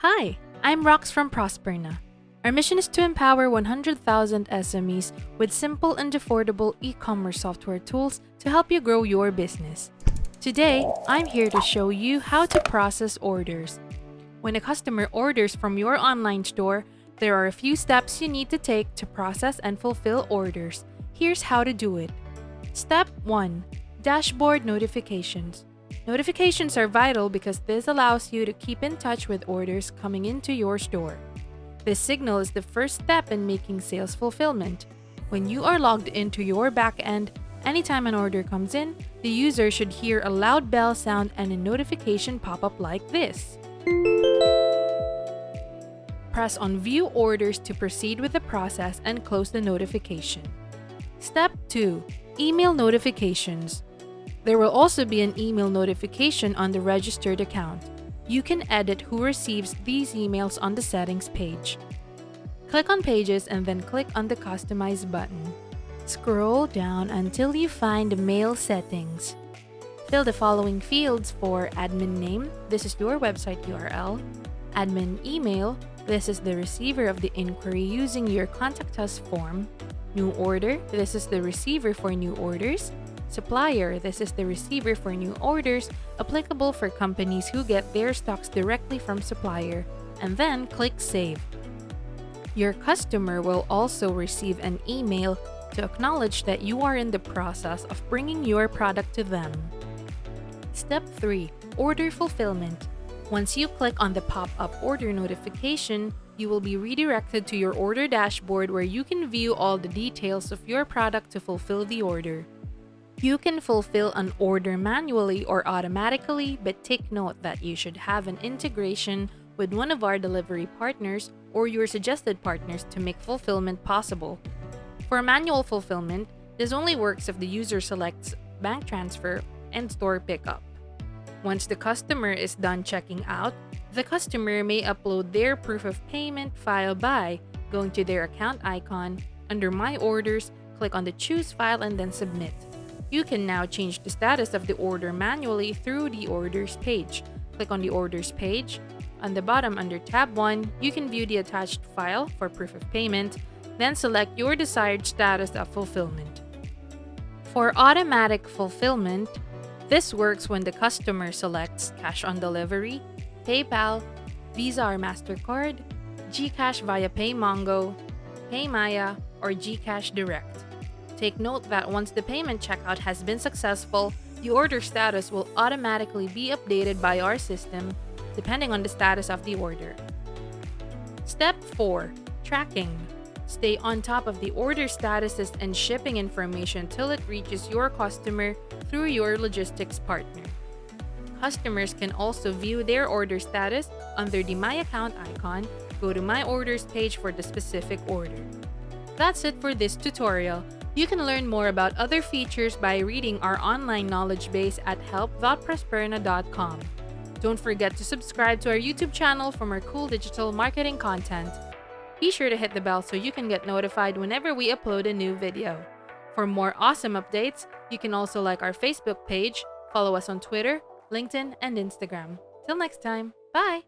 Hi, I'm Rox from Prosperna. Our mission is to empower 100,000 SMEs with simple and affordable e-commerce software tools to help you grow your business. Today, I'm here to show you how to process orders. When a customer orders from your online store, there are a few steps you need to take to process and fulfill orders. Here's how to do it. Step 1. Dashboard notifications. Notifications are vital because this allows you to keep in touch with orders coming into your store. This signal is the first step in making sales fulfillment. When you are logged into your backend, anytime an order comes in, the user should hear a loud bell sound and a notification pop up like this. Press on View Orders to proceed with the process and close the notification. Step 2. Email notifications. There will also be an email notification on the registered account. You can edit who receives these emails on the settings page. Click on Pages and then click on the Customize button. Scroll down until you find Mail Settings. Fill the following fields for admin name, this is your website URL, admin email, this is the receiver of the inquiry using your Contact Us form, new order, this is the receiver for new orders, supplier, this is the receiver for new orders applicable for companies who get their stocks directly from supplier, and then click Save. Your customer will also receive an email to acknowledge that you are in the process of bringing your product to them. Step 3. Order fulfillment. Once you click on the pop-up order notification, you will be redirected to your order dashboard where you can view all the details of your product to fulfill the order. You can fulfill an order manually or automatically, but take note that you should have an integration with one of our delivery partners or your suggested partners to make fulfillment possible. For manual fulfillment, this only works if the user selects bank transfer and store pickup. Once the customer is done checking out, the customer may upload their proof of payment file by going to their account icon, under My Orders, click on the Choose File and then Submit. You can now change the status of the order manually through the Orders page. Click on the Orders page. On the bottom under Tab 1, you can view the attached file for proof of payment, then select your desired status of fulfillment. For automatic fulfillment, this works when the customer selects Cash on Delivery, PayPal, Visa or MasterCard, GCash via PayMongo, PayMaya, or GCash Direct. Take note that once the payment checkout has been successful, the order status will automatically be updated by our system depending on the status of the order. Step 4. Tracking. Stay on top of the order statuses and shipping information till it reaches your customer through your logistics partner. Customers can also view their order status under the My Account icon. Go to My Orders page for the specific order. That's it for this tutorial. You can learn more about other features by reading our online knowledge base at help.prosperna.com. Don't forget to subscribe to our YouTube channel for more cool digital marketing content. Be sure to hit the bell so you can get notified whenever we upload a new video. For more awesome updates, you can also like our Facebook page, follow us on Twitter, LinkedIn, and Instagram. Till next time, bye!